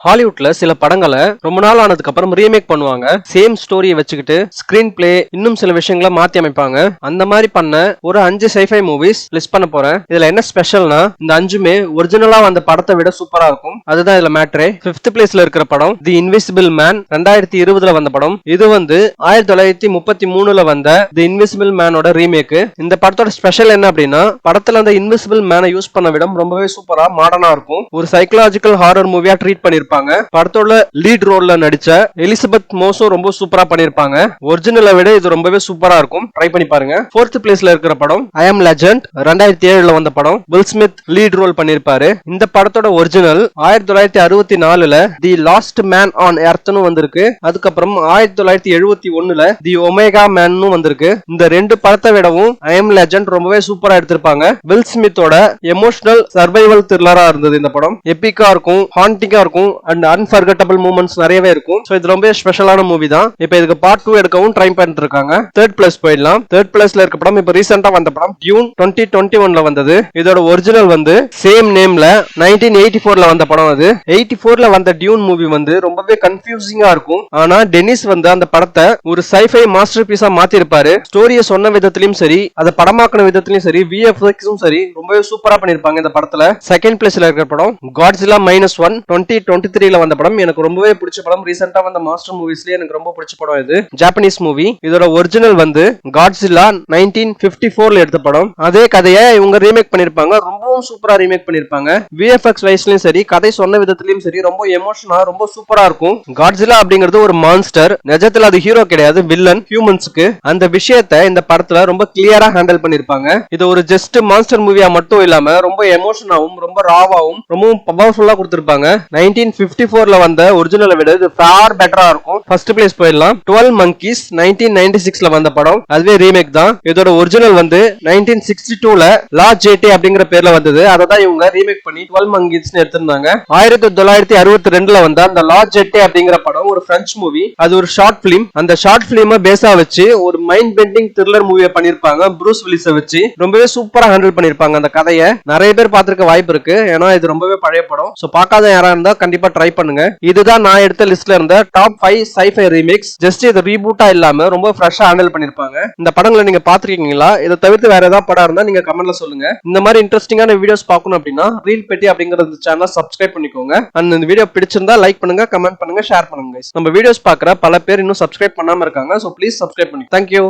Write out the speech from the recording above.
ஹாலிவுட்ல சில படங்களை ரொம்ப நாள் ஆனதுக்கு அப்புறம் ரீமேக் பண்ணுவாங்க. சேம் ஸ்டோரியை வச்சுக்கிட்டு ஸ்கிரீன் பிளே இன்னும் சில விஷயங்களை மாத்தி அமைப்பாங்க. அந்த மாதிரி பண்ண ஒரு 5 sci-fi மூவிஸ் லிஸ்ட் பண்ண போறேன். இதுல என்ன ஸ்பெஷல்னா இந்த 5மே ஒரிஜினலா வந்த படத்தை விட சூப்பரா இருக்கும். அதுதான் இதுல மேட்ரே. 5th பிளேஸ்ல இருக்கிற படம் தி இன்விசிபிள் மேன், 2020 வந்த படம். இது 1933 வந்த தி இன்விசிபிள் மேனோட ரீமேக். இந்த படத்தோட ஸ்பெஷல் என்ன அப்படின்னா படத்துல அந்த இன்விசிபிள் மேனை யூஸ் பண்ண விடம் ரொம்பவே சூப்பரா மாடர்னா இருக்கும். ஒரு சைக்கலாஜிக்கல் ஹாரர் மூவியா ட்ரீட் பண்ணிருப்பாங்க. படத்தோட லீட் ரோல்ல நடிச்ச எலிசபெத் மோஸும் ரொம்ப சூப்பரா பண்ணிருப்பாங்க. ஒரிஜினலை விட இது ரொம்பவே சூப்பரா இருக்கும். ட்ரை பண்ணி பாருங்க. 4th பிளேஸ்ல இருக்கிற படம் ஐ அம் லெஜண்ட், 2007 வந்த படம். வில் ஸ்மித் லீட் ரோல் பண்ணிருப்பாரு. இந்த படத்தோட original 1964 the last man on எர்த்னு வந்திருக்கு. அதுக்கப்புறம் 1971 தி ஒமேகா மேன்னு வந்திருக்கு. இந்த ரெண்டு படத்தை விடவும் ஐ அம் லெஜண்ட் ரொம்பவே சூப்பரா எடுத்திருப்பாங்க. வில் ஸ்மித்தோட எமோஷனல் சர்வைவல் த்ரில்லரா இருந்தது இந்த படம். எபிக்கா இருக்கும், ஹாண்டிங்கா இருக்கும் அண்ட் அன்ஃபர்கட்டபிள் மூமெண்ட்ஸ் நிறையவே இருக்கும். சோ இது ரொம்ப ஸ்பெஷலான மூவி தான். இப்போ இதுக்கு பார்ட் 2 எடுக்கவும் ட்ரை பண்ணிட்டு இருக்காங்க. 3rd பிளேஸ் போயிடலாம். 3rd பிளேஸ்ல இருக்க படம் இப்போ ரீசெண்டா வந்த படம் டியூன், 2021 வந்தது. இதோட ஒரிஜினல் சேம் நேம்ல 1984 வந்த படம். அது 84 வந்த டியூன் மூவி ரொம்பவே கன்ஃபியூசிங்கா இருக்கும். ஆனா டெனிஸ் அந்த படத்தை ஒரு sci-fi மாஸ்டர் பீஸா மாத்தி இருப்பாரு. ஸ்டோரியை சொன்ன விதத்திலும் சரி, அதை படமாக்கின விதத்திலும் சரி, VFXும் சரி ரொம்பவே சூப்பரா பண்ணிருப்பாங்க இந்த படத்துல. 2nd பிளேஸ்ல இருக்கிற படம் காட்ஸில்லா -1, 2023 வந்த படம். எனக்கு ரொம்பவே பிடிச்ச படம். ரீசெண்டா வந்த மாஸ்டர் மூவிஸ்லயே எனக்கு ரொம்ப பிடிச்ச படம் இது. Japanese movie. இதோட ஒரிஜினல் காட்ஸில்லா 1954 எடுத்த படம். அதே கதையை இவங்க ரீமேக் பண்ணிருப்பாங்க. ரொம்பவும் சூப்பரா ரீமேக் பண்ணிருப்பாங்க. VFX வைஸ்லயும் சரி, கதை சொன்ன விதத்திலயும் சரி ரொம்ப எமோஷனா ரொம்ப சூப்பரா இருக்கும். காட்ஸில்லா அப்படிங்கிறது ஒரு மான்ஸ்டர். நிஜத்துல அது ஹீரோ கிடையாது, வில்லன் ஹியூமன்ஸ்க்கு. அந்த விஷயத்தை இந்த படத்துல ரொம்ப கிளியரா ஹேண்டில் பண்ணிருப்பாங்க. இது ஒரு ஜஸ்ட் மான்ஸ்டர் மூவியா மட்டும் இல்லாம ரொம்ப எமோஷனாவும் ரொம்ப ராவாவும் ரொம்பவும் பவர்ஃபுல்லா கொடுத்திருப்பாங்க. 1954 வந்த ஒரிஜினலை விட இது ஃபார் பெட்டரா இருக்கும். ஃபர்ஸ்ட் பிளேஸ் போயிடலாம். 12 Monkeys, 1996 வந்த படம். அதுவே ரீமேக் தான். இதோட ஒரிஜினல் 1962 லா ஜேடி அப்படிங்கிற பேர்ல வந்தது. அதை தான் இவங்க ரீமேக் பண்ணி 12 Monkeys எடுத்திருந்தாங்க. 1962 வந்த அந்த லா ஜேடி அப்படிங்கிற படம் ஒரு பிரெஞ்சு மூவி. அது ஒரு ஷார்ட் பிலிம். அந்த ஷார்ட் பிலிம் பேஸா வச்சு ஒரு மைண்ட் பெண்டிங் த்ரில்லர் மூவியை பண்ணிருப்பாங்க. ப்ரூஸ் வில்லிஸை வச்சு ரொம்பவே சூப்பரா ஹேண்டில் பண்ணிருப்பாங்க. அந்த கதையை நிறைய பேர் பார்த்திருக்க வாய்ப்பு இருக்கு. ஏன்னா இது ரொம்பவே பழைய படம். சோ பார்க்காத யாரா இருந்தா கண்டிப்பா ட்ரை பண்ணுங்க. இதுதான் நான் எடுத்த லிஸ்ட்ல இருந்த டாப் 5 sci-fi ரீமேக்ஸ். ஜஸ்ட் இது ரீபூட்டா இல்லாம ரொம்ப ஃப்ரெஷ்ஷா ஹேண்டில் பண்ணிருப்பாங்க. இந்த படங்களை நீங்க பாத்துருக்கீங்களா? இதை தவிர்த்து வேற ஏதாவது படம் இருந்தா நீங்க கமெண்ட்ல சொல்லுங்க. இந்த மாதிரி இன்ட்ரெஸ்டிங்கான வீடியோஸ் பார்க்கணும் அப்படின்னா ரீல் பெட்டி அப்படிங்கிற சேனலை சப்ஸ்கிரைப் பண்ணிக்கோங்க. அண்ட் இந்த வீடியோ பிடிச்சிருந்தா லைக் பண்ணுங்க, கமெண்ட் பண்ணுங்க, ஷேர் பண்ணுங்க. நம்ம வீடியோஸ் பாக்குற பல பேர் இன்னும் சப்ஸ்கிரைப் பண்ணாம இருக்காங்க. சோ ப்ளீஸ் சப்ஸ்கிரைப் பண்ணுங்க. தேங்க்யூ.